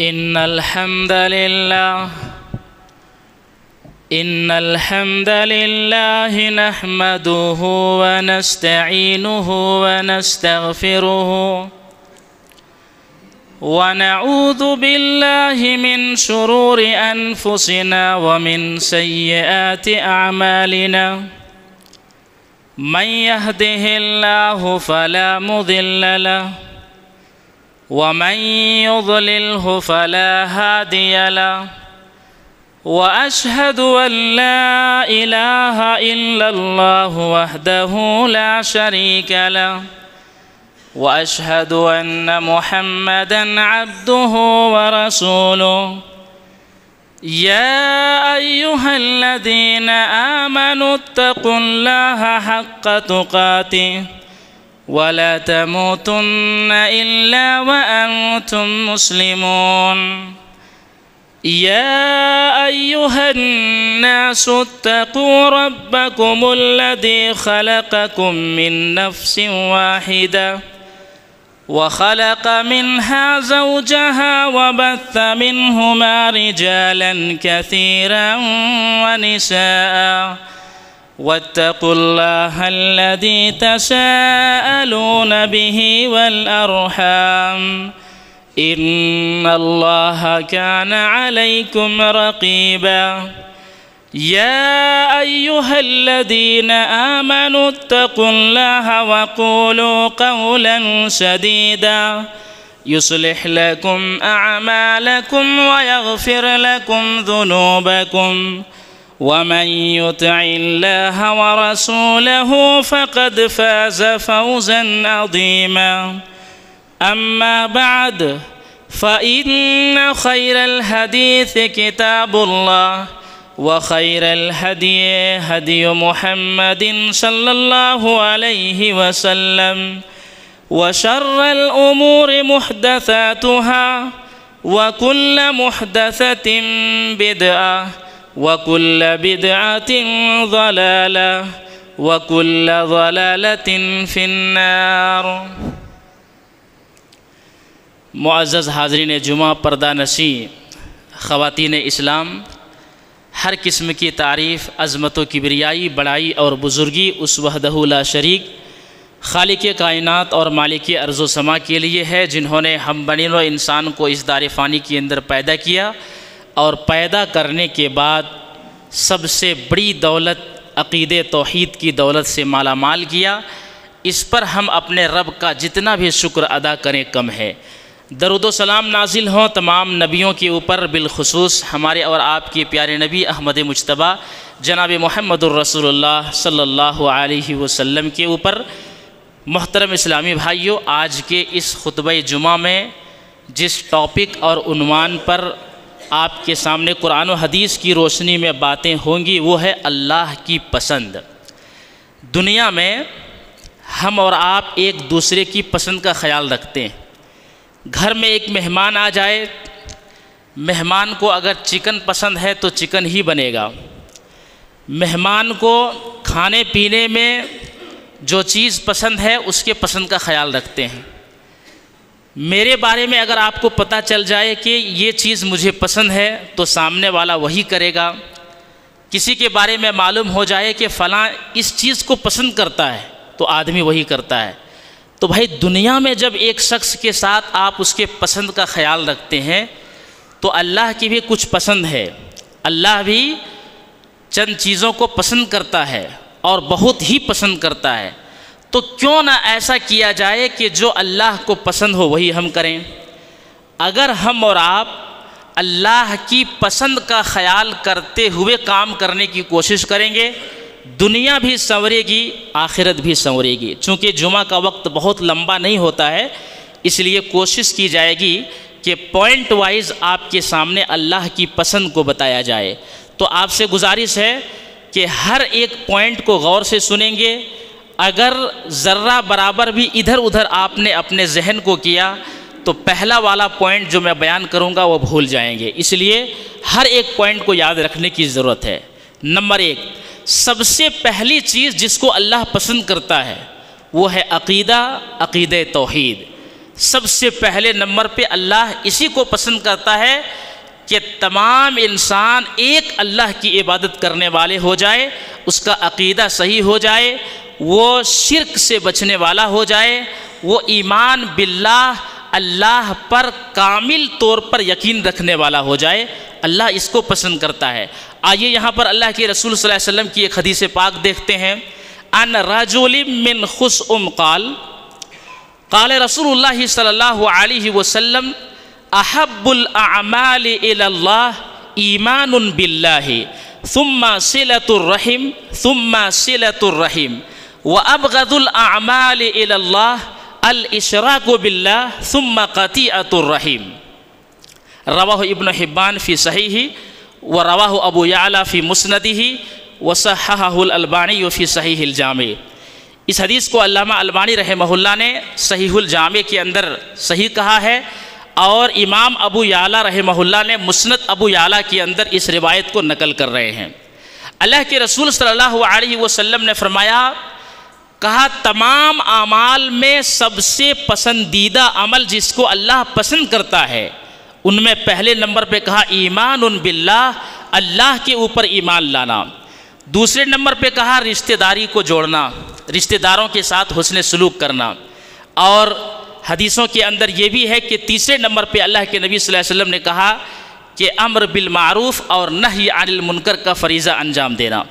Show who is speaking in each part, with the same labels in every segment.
Speaker 1: إن الحمد لله نحمده ونستعينه ونستغفره ونعوذ بالله من شرور أنفسنا ومن سيئات أعمالنا من يهده الله فلا مضل له ومن يضلله فلا هادي له وأشهد أن لا إله إلا الله وحده لا شريك له وأشهد أن محمدًا عبده ورسوله يا أيها الذين آمنوا اتقوا الله حق تقاته ولا تموتن إلا وأنتم مسلمون يا أيها الناس اتقوا ربكم الذي خلقكم من نفس واحدة وخلق منها زوجها وبث منهما رجالا كثيرا ونساء واتقوا الله الذي تساءلون به والأرحام إن الله كان عليكم رقيبا يا أيها الذين آمنوا اتقوا الله وقولوا قولا سديدا يصلح لكم أعمالكم ويغفر لكم ذنوبكم ومن يطع الله ورسوله فقد فاز فوزا عظيما أما بعد فإن خير الحديث كتاب الله وخير الهدي هدي محمد صلى الله عليه وسلم وشر الأمور محدثاتها وكل محدثة بدعة وكل بدعة ضلالة وكل ضلالة في النار۔ معزز حاضرین جمعہ، پردہ نشین خواتین اسلام، ہر قسم کی تعریف، عظمت و کبریائی، بڑائی اور بزرگی اس وحدہ لا شریک خالق کائنات اور مالک ارض و سما کے لیے ہے، جنہوں نے ہم بنین و انسان کو اس دار فانی کے اندر پیدا کیا اور پیدا کرنے کے بعد سب سے بڑی دولت عقید توحید کی دولت سے مالا مال کیا۔ اس پر ہم اپنے رب کا جتنا بھی شکر ادا کریں کم ہے۔ درود و سلام نازل ہوں تمام نبیوں کے اوپر، بالخصوص ہمارے اور آپ کے پیارے نبی احمد مجتبیٰ جناب محمد الرسول اللہ صلی اللہ علیہ وسلم کے اوپر۔ محترم اسلامی بھائیوں، آج کے اس خطبہ جمعہ میں جس ٹاپک اور عنوان پر آپ کے سامنے قرآن و حدیث کی روشنی میں باتیں ہوں گی وہ ہے اللہ کی پسند۔ دنیا میں ہم اور آپ ایک دوسرے کی پسند کا خیال رکھتے ہیں۔ گھر میں ایک مہمان آ جائے، مہمان کو اگر چکن پسند ہے تو چکن ہی بنے گا۔ مہمان کو کھانے پینے میں جو چیز پسند ہے اس کے پسند کا خیال رکھتے ہیں۔ میرے بارے میں اگر آپ کو پتہ چل جائے کہ یہ چیز مجھے پسند ہے تو سامنے والا وہی کرے گا۔ کسی کے بارے میں معلوم ہو جائے کہ فلاں اس چیز کو پسند کرتا ہے تو آدمی وہی کرتا ہے۔ تو بھائی دنیا میں جب ایک شخص کے ساتھ آپ اس کے پسند کا خیال رکھتے ہیں تو اللہ کی بھی کچھ پسند ہے۔ اللہ بھی چند چیزوں کو پسند کرتا ہے اور بہت ہی پسند کرتا ہے، تو کیوں نہ ایسا کیا جائے کہ جو اللہ کو پسند ہو وہی ہم کریں۔ اگر ہم اور آپ اللہ کی پسند کا خیال کرتے ہوئے کام کرنے کی کوشش کریں گے، دنیا بھی سنورے گی، آخرت بھی سنورے گی۔ چونکہ جمعہ کا وقت بہت لمبا نہیں ہوتا ہے، اس لیے کوشش کی جائے گی کہ پوائنٹ وائز آپ کے سامنے اللہ کی پسند کو بتایا جائے۔ تو آپ سے گزارش ہے کہ ہر ایک پوائنٹ کو غور سے سنیں گے۔ اگر ذرہ برابر بھی ادھر ادھر آپ نے اپنے ذہن کو کیا تو پہلا والا پوائنٹ جو میں بیان کروں گا وہ بھول جائیں گے، اس لیے ہر ایک پوائنٹ کو یاد رکھنے کی ضرورت ہے۔ نمبر 1، سب سے پہلی چیز جس کو اللہ پسند کرتا ہے وہ ہے عقیدہ، عقیدہ توحید۔ سب سے پہلے نمبر پہ اللہ اسی کو پسند کرتا ہے کہ تمام انسان ایک اللہ کی عبادت کرنے والے ہو جائے، اس کا عقیدہ صحیح ہو جائے، وہ شرک سے بچنے والا ہو جائے، وہ ایمان باللہ اللہ پر کامل طور پر یقین رکھنے والا ہو جائے۔ اللہ اس کو پسند کرتا ہے۔ آئیے یہاں پر اللہ کے رسول صلی اللہ علیہ وسلم کی ایک حدیث پاک دیکھتے ہیں۔ ان رجل من خثعم قال قال رسول اللہ صلی اللہ علیہ وسلم احب الاعمال الى اللہ ایمان باللہ ثم صلۃ الرحم ثم صلۃ الرحم وابغض الاعمال الى اللہ الاشراک باللہ ثم قطیعۃ الرحم۔ رواہ ابن حبان فی صحیح ورواہ ابو یعلا فی مسندہ وصححہ الالبانی فی صحیح الجامع۔ اس حدیث کو علامہ البانی رحمہ اللہ نے صحیح الجامع کے اندر صحیح کہا ہے، اور امام ابو یعلا رحمہ اللہ نے مسند ابو یعلا کے اندر اس روایت کو نقل کر رہے ہیں۔ اللہ کے رسول صلی اللہ علیہ وسلم نے فرمایا، کہا تمام اعمال میں سب سے پسندیدہ عمل جس کو اللہ پسند کرتا ہے، ان میں پہلے نمبر پہ کہا ایمان باللہ، اللہ کے اوپر ایمان لانا۔ دوسرے نمبر پہ کہا رشتہ داری کو جوڑنا، رشتہ داروں کے ساتھ حسن سلوک کرنا، اور حدیثوں کے اندر یہ بھی ہے کہ تیسرے نمبر پہ اللہ کے نبی صلی اللہ علیہ وسلم نے کہا کہ امر بالمعروف اور نہی عن المنکر کا فریضہ انجام دینا۔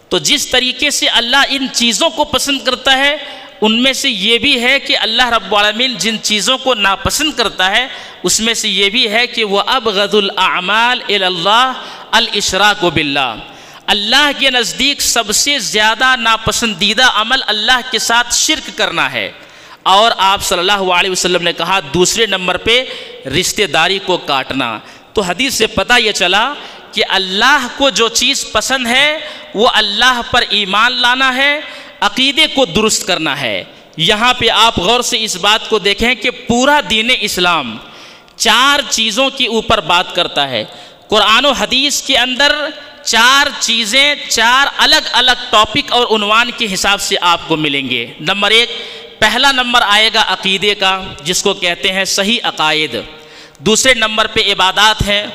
Speaker 1: تو جس طریقے سے اللہ ان چیزوں کو پسند کرتا ہے، ان میں سے یہ بھی ہے کہ اللہ رب العالمین جن چیزوں کو ناپسند کرتا ہے اس میں سے یہ بھی ہے کہ وہ ابغض الاعمال الی اللہ الاشراک باللہ، اللہ کے نزدیک سب سے زیادہ ناپسندیدہ عمل اللہ کے ساتھ شرک کرنا ہے۔ اور آپ صلی اللہ علیہ وسلم نے کہا دوسرے نمبر پہ رشتہ داری کو کاٹنا۔ تو حدیث سے پتہ یہ چلا کہ اللہ کو جو چیز پسند ہے وہ اللہ پر ایمان لانا ہے، عقیدے کو درست کرنا ہے۔ یہاں پہ آپ غور سے اس بات کو دیکھیں کہ پورا دین اسلام 4 چیزوں کے اوپر بات کرتا ہے۔ قرآن و حدیث کے اندر 4 چیزیں 4 الگ الگ ٹاپک اور عنوان کے حساب سے آپ کو ملیں گے۔ نمبر 1، پہلا نمبر آئے گا عقیدے کا، جس کو کہتے ہیں صحیح عقائد۔ دوسرے نمبر پہ عبادات ہیں،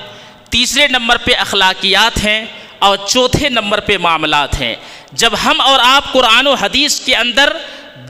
Speaker 1: تیسرے نمبر پہ اخلاقیات ہیں، اور چوتھے نمبر پہ معاملات ہیں۔ جب ہم اور آپ قرآن و حدیث کے اندر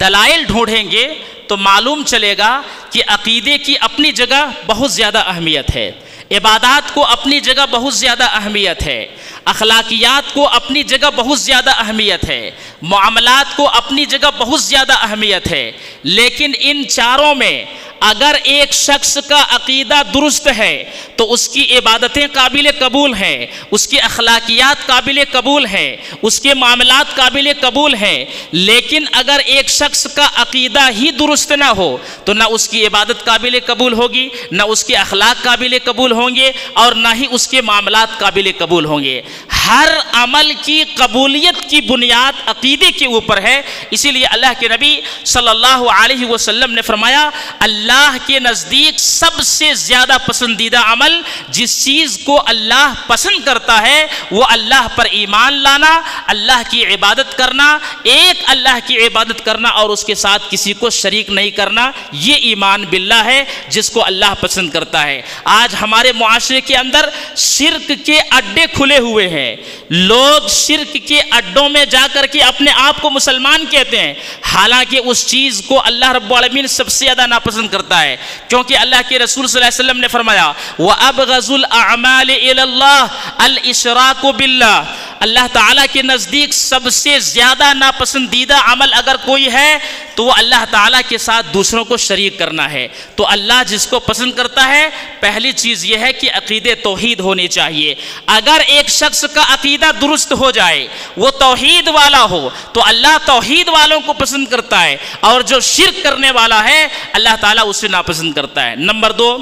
Speaker 1: دلائل ڈھونڈیں گے تو معلوم چلے گا کہ عقیدے کی اپنی جگہ بہت زیادہ اہمیت ہے، عبادات کو اپنی جگہ بہت زیادہ اہمیت ہے، اخلاقیات کو اپنی جگہ بہت زیادہ اہمیت ہے، معاملات کو اپنی جگہ بہت زیادہ اہمیت ہے۔ لیکن ان چاروں میں اگر ایک شخص کا عقیدہ درست ہے تو اس کی عبادتیں قابل قبول ہیں، اس کی اخلاقیات قابل قبول ہیں، اس کے معاملات قابل قبول ہیں۔ لیکن اگر ایک شخص کا عقیدہ ہی درست نہ ہو تو نہ اس کی عبادت قابل قبول ہوگی، نہ اس کے اخلاق قابل قبول ہوں گے، اور نہ ہی اس کے معاملات قابل قبول ہوں گے۔ ہر عمل کی قبولیت کی بنیاد عقیدے کے اوپر ہے۔ اسی لیے اللہ کے نبی صلی اللہ علیہ وسلم نے فرمایا، اللہ کے نزدیک سب سے زیادہ پسندیدہ عمل جس چیز کو اللہ پسند کرتا ہے وہ اللہ پر ایمان لانا، اللہ کی عبادت کرنا، ایک اللہ کی عبادت کرنا اور اس کے ساتھ کسی کو شریک نہیں کرنا۔ یہ ایمان باللہ ہے جس کو اللہ پسند کرتا ہے۔ آج ہمارے معاشرے کے اندر شرک کے اڈے کھلے ہوئے ہیں، لوگ شرک کے اڈوں میں جا کر کے اپنے آپ کو مسلمان کہتے ہیں، حالانکہ اس چیز کو اللہ رب العالمین سب سے زیادہ ناپسند کرتا ہے، کیونکہ اللہ کے رسول صلی اللہ علیہ وسلم نے فرمایا وَأَبْغَضُ الْأَعْمَالِ إِلَى اللَّهِ الْإِشْرَاكُ بِاللَّهِ، اللہ تعالیٰ کے نزدیک سب سے زیادہ ناپسندیدہ عمل اگر کوئی ہے تو وہ اللہ تعالیٰ کے ساتھ دوسروں کو شریک کرنا ہے۔ تو اللہ جس کو پسند کرتا ہے پہلی چیز یہ ہے کہ عقیدہ توحید ہونی چاہیے۔ اگر ایک شخص کا عقیدہ درست ہو جائے، وہ توحید والا ہو، تو اللہ توحید والوں کو پسند کرتا ہے، اور جو شرک کرنے والا ہے اللہ تعالیٰ اسے ناپسند کرتا ہے۔ نمبر 2،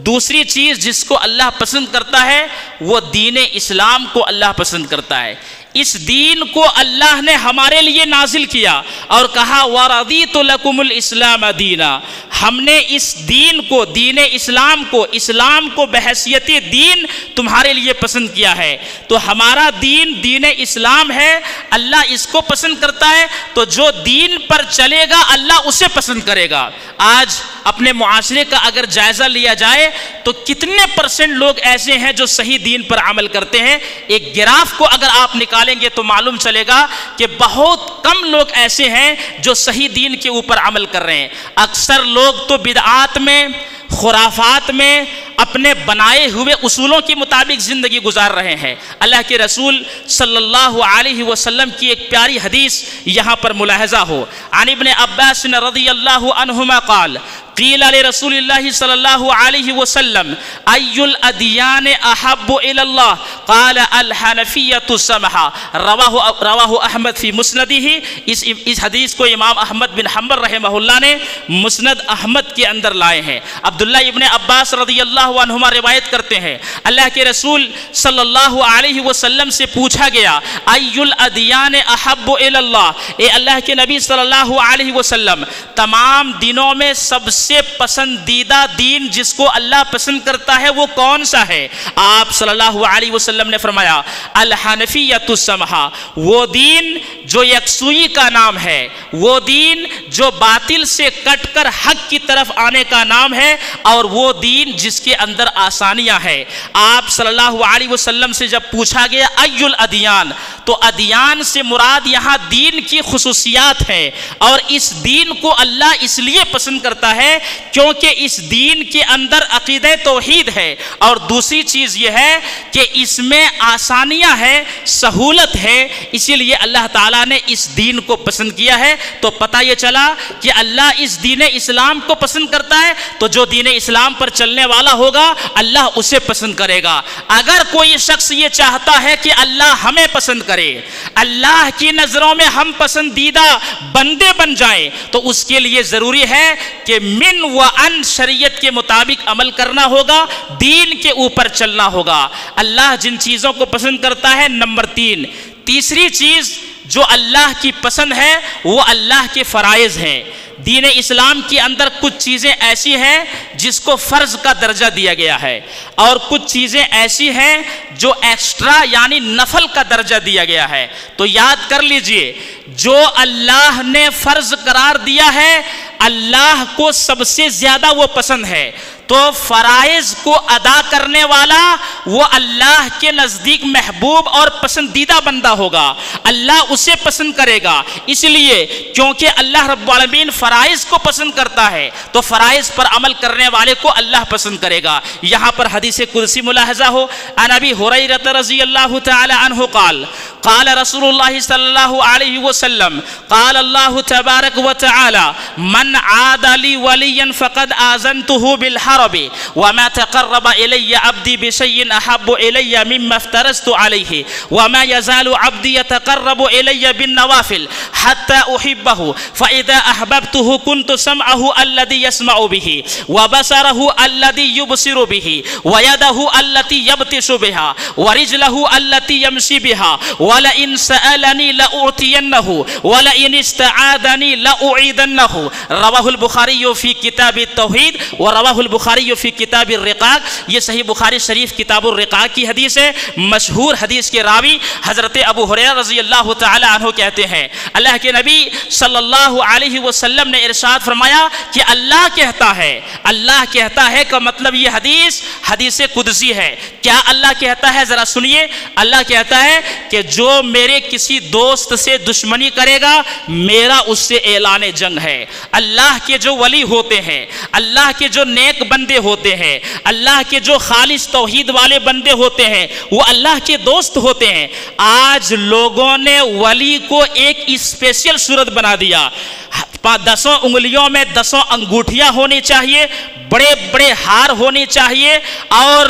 Speaker 1: دوسری چیز جس کو اللہ پسند کرتا ہے وہ دین اسلام کو اللہ پسند کرتا ہے۔ اس دین کو اللہ نے ہمارے لیے نازل کیا اور کہا وَرَضِيتُ لَكُمُ الْإِسْلَامَ دِينًا، ہم نے اس دین کو، دین اسلام کو بحیثیت دین تمہارے لیے پسند کیا ہے۔ تو ہمارا دین اسلام ہے، اللہ اس کو پسند کرتا ہے، تو جو دین پر چلے گا اللہ اسے پسند کرے گا۔ آج اپنے معاشرے کا اگر جائزہ لیا جائے تو کتنے پرسنٹ لوگ ایسے ہیں جو صحیح دین پر عمل کرتے ہیں؟ ایک گراف کو اگر آپ نکالیں گے تو معلوم چلے گا کہ بہت کم لوگ ایسے ہیں جو صحیح دین کے اوپر عمل کر رہے ہیں۔ اکثر لوگ تو بدعات میں، خرافات میں، اپنے بنائے ہوئے اصولوں کے مطابق زندگی گزار رہے ہیں۔ اللہ کے رسول صلی اللہ علیہ وسلم کی ایک پیاری حدیث یہاں پر ملاحظہ ہو۔ عن ابن عباس رضی اللہ عنہما قال قیل لرسول اللہ صلی اللہ علیہ وسلم ای الادیان احب الی اللہ قال الحنفیۃ السمحہ، رواہ احمد فی مسندہ۔ اس حدیث کو امام احمد بن حنبل رحمہ اللہ نے مسند احمد کے اندر لائے ہیں۔ عبداللہ ابن عباس رضی اللہ عنہما روایت کرتے ہیں اللہ کے رسول صلی اللہ علیہ وسلم سے پوچھا گیا ای الادیان احب الی اللہ، اے اللہ کے نبی صلی اللہ علیہ وسلم تمام دینوں میں سب سے پسندیدہ دین جس کو اللہ پسند کرتا ہے وہ کون سا ہے؟ آپ صلی اللہ علیہ وسلم نے فرمایا الحنفیۃ السمحہ، وہ دین جو یکسوئی کا نام ہے، وہ دین جو باطل سے کٹ کر حق کی طرف آنے کا نام ہے، اور وہ دین جس کے اندر آسانیاں ہیں۔ آپ صلی اللہ علیہ وسلم سے جب پوچھا گیا ای الادیان، تو ادیان سے مراد یہاں دین کی خصوصیات ہیں، اور اس دین کو اللہ اس لیے پسند کرتا ہے کیونکہ اس دین کے اندر عقیدہ توحید ہے، اور دوسری چیز یہ ہے کہ اس میں آسانیاں ہیں، سہولت ہے، اسی لیے اللہ تعالیٰ نے اس دین کو پسند کیا ہے۔ تو پتہ یہ چلا کہ اللہ اس دین اسلام کو پسند کرتا ہے، تو جو دین اسلام پر چلنے والا ہوگا اللہ اسے پسند کرے گا۔ اگر کوئی شخص یہ چاہتا ہے کہ اللہ ہمیں پسند کرے، اللہ کی نظروں میں ہم پسندیدہ بندے بن جائیں، تو اس کے لیے ضروری ہے کہ من و ان شریعت کے مطابق عمل کرنا ہوگا، دین کے اوپر چلنا ہوگا۔ اللہ جن چیزوں کو پسند کرتا ہے، نمبر 3، تیسری چیز جو اللہ کی پسند ہے وہ اللہ کے فرائض ہیں۔ دین اسلام کے اندر کچھ چیزیں ایسی ہیں جس کو فرض کا درجہ دیا گیا ہے، اور کچھ چیزیں ایسی ہیں جو ایکسٹرا یعنی نفل کا درجہ دیا گیا ہے۔ تو یاد کر لیجئے، جو اللہ نے فرض قرار دیا ہے اللہ کو سب سے زیادہ وہ پسند ہے، تو فرائض کو ادا کرنے والا وہ اللہ کے نزدیک محبوب اور پسندیدہ بندہ ہوگا، اللہ اسے پسند کرے گا۔ اس لیے کیونکہ اللہ رب العالمین فرائض کو پسند کرتا ہے تو فرائض پر عمل کرنے والے کو اللہ پسند کرے گا۔ یہاں پر حدیث قدسی ملاحظہ ہو، عن ابی ہریرہ رضی اللہ تعالی عنہ قال قال رسول اللہ صلی اللہ علیہ وسلم قال اللہ تبارک و تعالی من عاد لی ولیا فقد آذنته بالحرب وما تقرب الی عبدی بشیء احب الی مما افترضت علیہ وما یزال عبدی یتقرب الی بالنوافل حتى احبه فاذا احببته كنت سمعه الذي يسمع به وبصره الذي يبصر به ويده التي يبطش بها ورجله التي يمشي بها ولئن سألني لأعطينه ولئن استعاذني لأعيذنه رواہ البخاری فی کتاب التوحید ورواہ البخاری فی کتاب الرقاق۔ یہ صحیح بخاری شریف کتاب الرقاق کی حدیث ہے۔ مشہور حدیث کے راوی حضرت ابو ہریرہ رضی اللہ تعالی عنہ کہتے ہیں اللہ کے نبی صلی اللہ علیہ وسلم نے ارشاد فرمایا کہ اللہ کہتا ہے کا مطلب یہ حدیث قدسی ہے۔ کیا اللہ کہتا ہے؟ ذرا سنیے، اللہ کہتا ہے کہ جو میرے کسی دوست سے دشمنی کرے گا میرا اس سے اعلان جنگ ہے۔ اللہ کے جو ولی ہوتے ہیں، اللہ کے جو نیک بندے ہوتے ہیں، اللہ کے جو خالص توحید والے بندے ہوتے ہیں وہ اللہ کے دوست ہوتے ہیں۔ آج لوگوں نے ولی کو ایک اسپیشل صورت بنا دیا، 10 انگلیوں میں 10 انگوٹھیاں ہونی چاہیے، بڑے بڑے ہار ہونے چاہیے، اور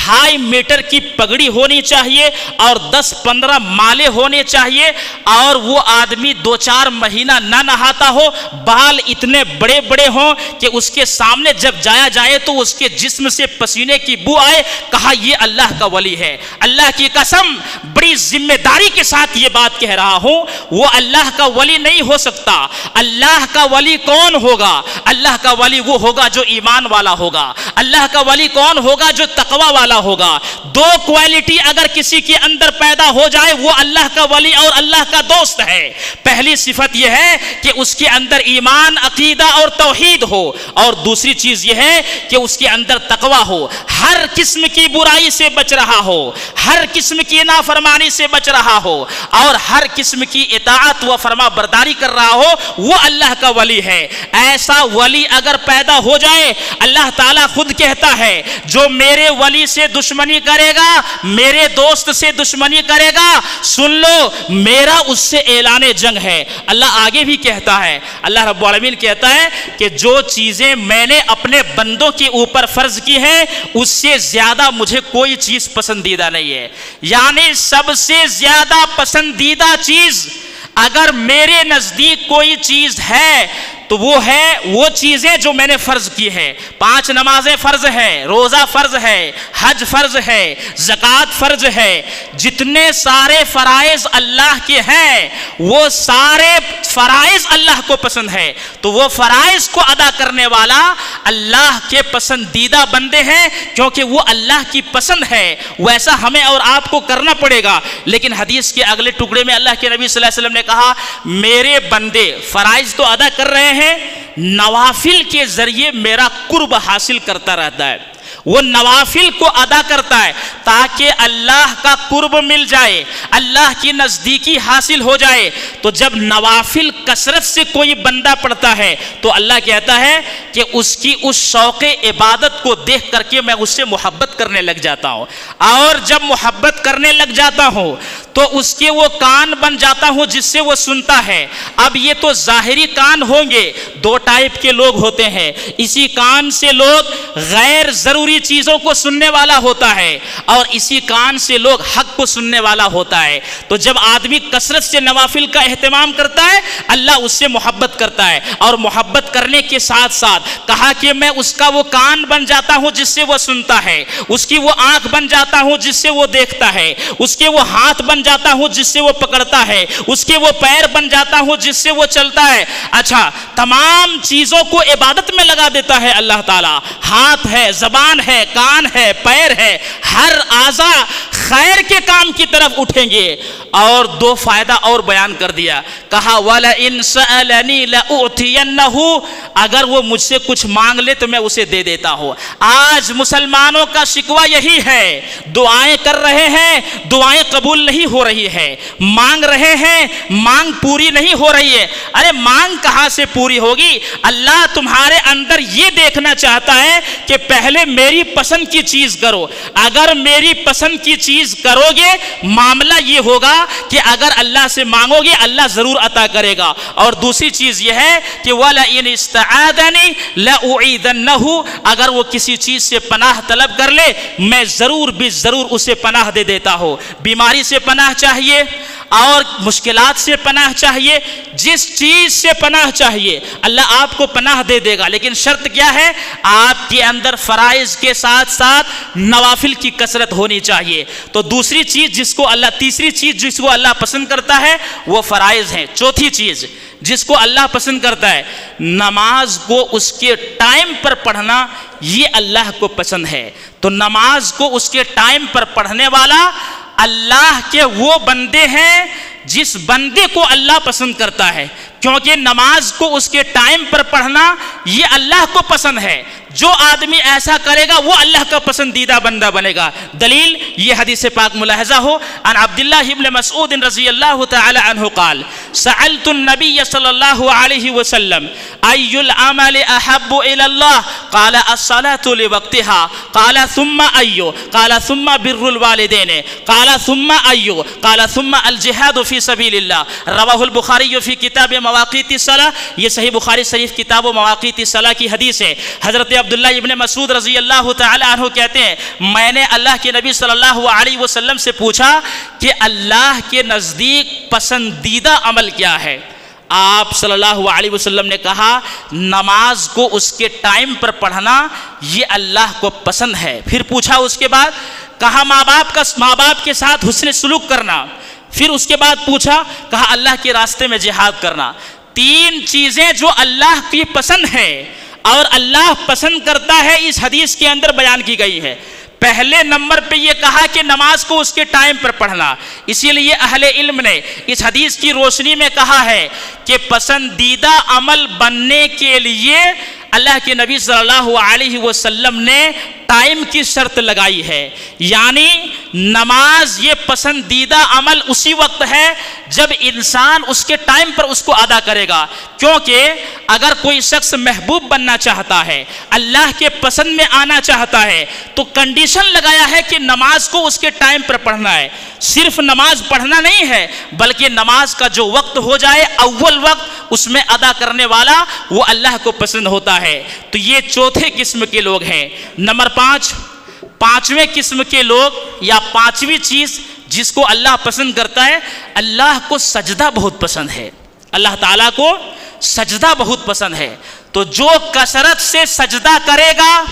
Speaker 1: 2.5 میٹر کی پگڑی ہونی چاہیے اور 10-15 مالے ہونے چاہیے، اور وہ آدمی 2-4 مہینہ نہ نہاتا ہو، بال اتنے بڑے بڑے ہوں کہ اس کے سامنے جب جایا جائے تو اس کے جسم سے پسینے کی بو آئے، کہا یہ اللہ کا ولی ہے۔ اللہ کی قسم بڑی ذمہ داری کے ساتھ یہ بات کہہ رہا ہوں، وہ اللہ کا ولی نہیں ہو سکتا۔ اللہ کا ولی کون ہوگا؟ اللہ کا ولی وہ ہوگا جو ایمان والا ہوگا۔ اللہ کا ولی کون ہوگا؟ جو تقوی والا ہوگا۔ 2 کوالٹی اگر کسی کے اندر پیدا ہو جائے وہ اللہ کا ولی اور اللہ کا دوست ہے۔ پہلی صفت یہ ہے کہ اس کے اندر ایمان، عقیدہ اور توحید ہو، اور دوسری چیز یہ ہے کہ اس کے اندر تقوی ہو، ہر قسم کی برائی سے بچ رہا ہو، ہر قسم کی نافرمانی سے بچ رہا ہو، اور ہر قسم کی اطاعت و فرما برداری کر رہا ہو، وہ اللہ کا ولی ہے۔ ایسا ولی اگر پیدا ہو جائے، اللہ تعالیٰ خود کہتا ہے جو میرے ولی سے دشمنی کرے گا، میرے دوست سے دشمنی کرے گا، سن لو میرا اس سے اعلان جنگ ہے۔ اللہ آگے بھی کہتا ہے، اللہ رب العالمین کہتا ہے کہ جو چیزیں میں نے اپنے بندوں کے اوپر فرض کی ہیں اس سے زیادہ مجھے کوئی چیز پسندیدہ نہیں ہے۔ یعنی سب سے زیادہ پسندیدہ چیز اگر میرے نزدیک کوئی چیز ہے تو وہ ہے وہ چیزیں جو میں نے فرض کی ہیں۔ 5 نمازیں فرض ہیں، روزہ فرض ہے، حج فرض ہے، زکوٰۃ فرض ہے، جتنے سارے فرائض اللہ کے ہیں وہ سارے فرائض اللہ کو پسند ہے، تو وہ فرائض کو ادا کرنے والا اللہ کے پسندیدہ بندے ہیں، کیونکہ وہ اللہ کی پسند ہے، ویسا ہمیں اور آپ کو کرنا پڑے گا۔ لیکن حدیث کے اگلے ٹکڑے میں اللہ کے نبی صلی اللہ علیہ وسلم نے کہا میرے بندے فرائض تو ادا کر رہے ہیں، نوافل کے ذریعے میرا قرب حاصل کرتا رہتا ہے۔ وہ نوافل کو ادا کرتا ہے تاکہ اللہ کا قرب مل جائے، اللہ کی نزدیکی حاصل ہو جائے۔ تو جب نوافل کثرت سے کوئی بندہ پڑھتا ہے تو اللہ کہتا ہے کہ اس کی اس شوق عبادت کو دیکھ کر کے میں اس سے محبت کرنے لگ جاتا ہوں، اور جب محبت کرنے لگ جاتا ہوں تو اس کے وہ کان بن جاتا ہوں جس سے وہ سنتا ہے۔ اب یہ تو ظاہری کان ہوں گے، 2 ٹائپ کے لوگ ہوتے ہیں، اسی کان سے لوگ غیر ضروری چیزوں کو سننے والا ہوتا ہے، اور اسی کان سے لوگ حق کو سننے والا ہوتا ہے۔ تو جب آدمی کثرت سے نوافل کا اہتمام کرتا ہے اللہ اس سے محبت کرتا ہے، اور محبت کرنے کے ساتھ ساتھ کہا کہ میں اس کا وہ کان بن جاتا ہوں جس سے وہ سنتا ہے، اس کی وہ آنکھ بن جاتا ہوں جس سے وہ دیکھتا ہے، اس کے وہ ہاتھ بن جاتا ہوں جس سے وہ پکڑتا ہے، اس کے وہ پیر بن جاتا ہوں جس سے وہ چلتا ہے۔ اچھا، تمام چیزوں کو عبادت میں لگا دیتا ہے اللہ تعالیٰ، ہاتھ ہے، زبان ہے، کان ہے، پیر ہے، ہر اعضاء خیر کے کام کی طرف اٹھیں گے۔ اور 2 فائدہ اور بیان کر دیا، کہا وَلَئِن سَأَلَنِي لَأُعْتِيَنَّهُ، اگر وہ مجھ سے کچھ مانگ لے تو میں اسے دے دیتا ہوں۔ آج مسلمانوں کا شکوہ یہی ہے، دعائیں کر رہے ہیں، دعائیں قبول نہیں ہو رہی ہے، مانگ رہے ہیں، مانگ پوری نہیں ہو رہی ہے۔ ارے مانگ کہاں سے پوری ہوگی؟ اللہ تمہارے اندر یہ دیکھنا چاہتا ہے کہ پہلے میری پسند کی چیز کرو۔ اگر میری پسند کی چیز کرو گے معاملہ یہ ہوگا کہ اگر اللہ سے مانگو گے اللہ ضرور عطا کرے گا۔ اور دوسری چیز یہ ہے کہ وَلَئِنِ اسْتَعَاذَنِي لَأُعِيذَنَّهُ، اگر وہ کسی چیز سے پناہ طلب کر لے میں ضرور بھی ضرور اسے پناہ دے دیتا ہوں۔ بیماری سے پناہ چاہیے اور مشکلات سے پناہ چاہیے، جس چیز سے پناہ چاہیے اللہ آپ کو پناہ دے دے گا، لیکن شرط کیا ہے؟ آپ کے اندر فرائض کے ساتھ ساتھ نوافل کی کثرت ہونی چاہیے۔ تو دوسری چیز تیسری چیز جس کو اللہ پسند کرتا ہے وہ فرائض ہیں۔ چوتھی چیز جس کو اللہ پسند کرتا ہے نماز کو اس کے ٹائم پر پڑھنا، یہ اللہ کو پسند ہے۔ تو نماز کو اس کے ٹائم پر پڑھنے والا اللہ کے وہ بندے ہیں جس بندے کو اللہ پسند کرتا ہے، کیونکہ نماز کو اس کے ٹائم پر پڑھنا یہ اللہ کو پسند ہے۔ جو آدمی ایسا کرے گا وہ اللہ کا پسندیدہ بندہ بنے گا۔ دلیل یہ حدیث پاک ملاحظہ ہو، عن عبداللہ ابن مسعود رضی اللہ تعالی عنہ قال سألت النبی صلی اللہ علیہ وسلم ای العمل احب الی اللہ قال الصلاة لوقتها قال ثم أيو قال ثم بر الوالدين قال ثم أيو قال ثم الجهاد في سبيل الله رواه البخاری فی کتاب مواقیت الصلاة. یہ صحیح بخاری شریف کتاب مواقیت الصلاة کی حدیث ہے. حضرت عبداللہ ابن مسعود رضی اللہ تعالی عنہ کہتے ہیں میں نے اللہ کے نبی صلی اللہ علیہ وسلم سے پوچھا کہ اللہ کے نزدیک پسندیدہ عمل کیا ہے؟ آپ صلی اللہ علیہ وسلم نے کہا نماز کو اس کے ٹائم پر پڑھنا یہ اللہ کو پسند ہے. پھر پوچھا اس کے بعد کہا ماں باپ کے ساتھ حسن سلوک کرنا. پھر اس کے بعد پوچھا کہا اللہ کے راستے میں جہاد کرنا. تین چیزیں جو اللہ کی پسند ہے اور اللہ پسند کرتا ہے اس حدیث کے اندر بیان کی گئی ہے. پہلے نمبر پہ یہ کہا کہ نماز کو اس کے ٹائم پر پڑھنا. اسی لیے اہل علم نے اس حدیث کی روشنی میں کہا ہے کہ پسندیدہ عمل بننے کے لیے اللہ کے نبی صلی اللہ علیہ وسلم نے ٹائم کی شرط لگائی ہے. یعنی نماز یہ پسندیدہ عمل اسی وقت ہے جب انسان اس کے ٹائم پر اس کو ادا کرے گا. کیونکہ اگر کوئی شخص محبوب بننا چاہتا ہے, اللہ کے پسند میں آنا چاہتا ہے, تو کنڈیشن لگایا ہے کہ نماز کو اس کے ٹائم پر پڑھنا ہے. صرف نماز پڑھنا نہیں ہے بلکہ نماز کا جو وقت ہو جائے اول وقت اس میں ادا کرنے والا وہ اللہ کو پسند ہوتا ہے. تو یہ چوتھے قسم کے لوگ ہیں. نمبر 5 پانچویں قسم کے لوگ یا پانچویں چیز جس کو اللہ پسند کرتا ہے, اللہ کو سجدہ بہت پسند ہے. اللہ تعالیٰ کو سجدہ بہت پسند ہے. تو جو کثرت سے سجدہ کرے گا,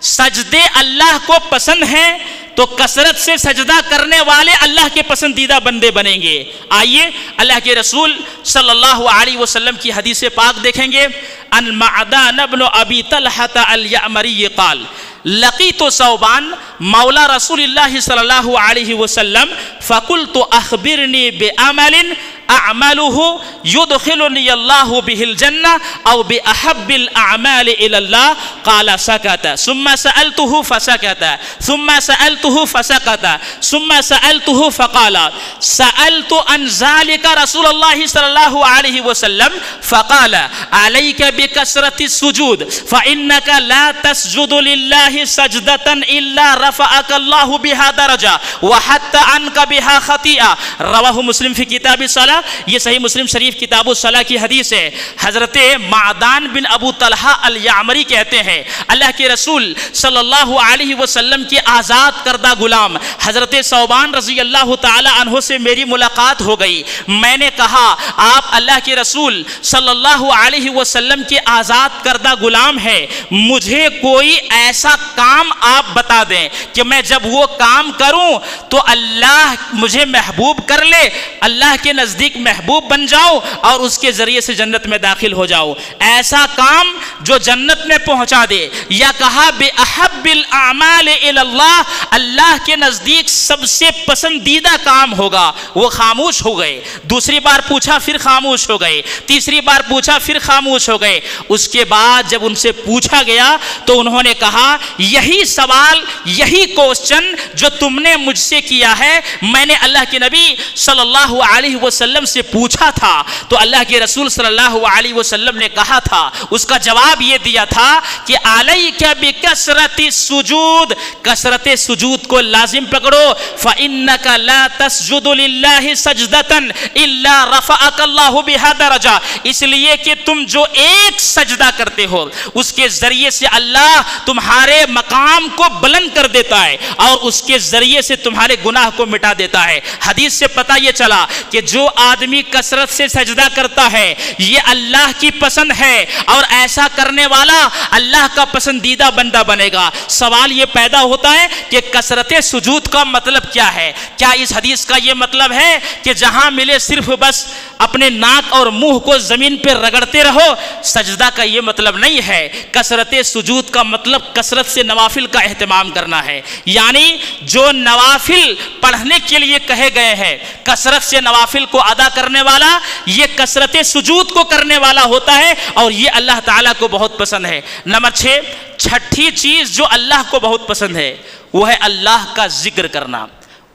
Speaker 1: سجدے اللہ کو پسند ہیں, تو کثرت سے سجدہ کرنے والے اللہ کے پسندیدہ بندے بنیں گے. آئیے اللہ کے رسول صلی اللہ علیہ وسلم کی حدیث پاک دیکھیں گے. ان معدان ابن ابی طلحہ الیعمری قال لقیت ثوبان مولا رسول اللہ صلی اللہ علیہ وسلم فقلت اخبرنی بعمل اعمله يدخلني الله به الجنة او باحب الاعمال الى الله قال سكت ثم سالته فسكت ثم سالته فسكت ثم سالته فقال سالت عن ذلك رسول الله صلى الله عليه وسلم فقال عليك بكثرة السجود فانك لا تسجد لله سجدة الا رفعك الله بها درجة وحتى عنك بها خطيئة. رواه مسلم في كتاب الصلاة. یہ صحیح مسلم شریف کتاب الصلاة کی حدیث ہے. حضرت معدان بن ابو طلحہ الیعمری کہتے ہیں اللہ کے رسول صلی اللہ علیہ وسلم کے آزاد کردہ غلام حضرت ثوبان رضی اللہ تعالی عنہ سے میری ملاقات ہو گئی. میں نے کہا آپ اللہ کے رسول صلی اللہ علیہ وسلم کے آزاد کردہ غلام ہیں, مجھے کوئی ایسا کام آپ بتا دیں کہ میں جب وہ کام کروں تو اللہ مجھے محبوب کر لے, اللہ کے نزدیک محبوب بن جاؤ اور اس کے ذریعے سے جنت میں داخل ہو جاؤ. ایسا کام جو جنت میں پہنچا دے. یا کہا بے احب الاعمال الی اللہ, اللہ کے نزدیک سب سے پسندیدہ کام ہوگا. وہ خاموش ہو گئے. دوسری بار پوچھا پھر خاموش ہو گئے. تیسری بار پوچھا پھر خاموش ہو گئے. اس کے بعد جب ان سے پوچھا گیا تو انہوں نے کہا یہی سوال یہی کوسچن جو تم نے مجھ سے کیا ہے میں نے اللہ کے نبی صلی اللہ علیہ وسلم سے پوچھا تھا. تو اللہ کے رسول صلی اللہ علیہ وسلم نے کہا تھا, اس کا جواب یہ دیا تھا کہ علیک بکثرت السجود, کثرت سجود کو لازم پکڑو. فإنک لا تسجد للہ سجدۃ الا رفعک اللہ بها درجہ, اس لیے کہ تم جو ایک سجدہ کرتے ہو اس کے ذریعے سے اللہ تمہارے مقام کو بلند کر دیتا ہے اور اس کے ذریعے سے تمہارے گناہ کو مٹا دیتا ہے. حدیث سے پتہ یہ چلا کہ جو آدمی کثرت سے سجدہ کرتا ہے یہ اللہ کی پسند ہے اور ایسا کرنے والا اللہ کا پسندیدہ بندہ بنے گا. سوال یہ پیدا ہوتا ہے کہ کثرت سجود کا مطلب کیا ہے؟ کیا اس حدیث کا یہ مطلب ہے کہ جہاں ملے صرف بس اپنے ناک اور منہ کو زمین پہ رگڑتے رہو؟ سجدہ کا یہ مطلب نہیں ہے. کثرت سجود کا مطلب کثرت سے نوافل کا اہتمام کرنا ہے. یعنی جو نوافل پڑھنے کے لیے کہے گئے ہیں, کثرت سے نوافل کو ادا کرنے والا یہ کثرت سجود کو کرنے والا ہوتا ہے اور یہ اللہ تعالیٰ کو بہت پسند ہے. نمبر 6 چھٹی چیز جو اللہ کو بہت پسند ہے وہ ہے اللہ کا ذکر کرنا.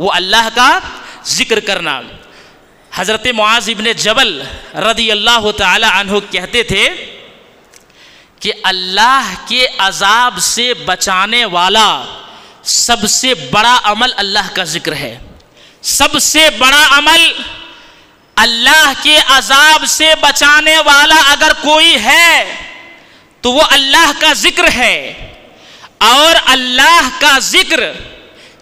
Speaker 1: وہ اللہ کا ذکر کرنا. حضرت معاذ ابن جبل رضی اللہ تعالی عنہ کہتے تھے کہ اللہ کے عذاب سے بچانے والا سب سے بڑا عمل اللہ کا ذکر ہے. سب سے بڑا عمل اللہ کے عذاب سے بچانے والا اگر کوئی ہے تو وہ اللہ کا ذکر ہے. اور اللہ کا ذکر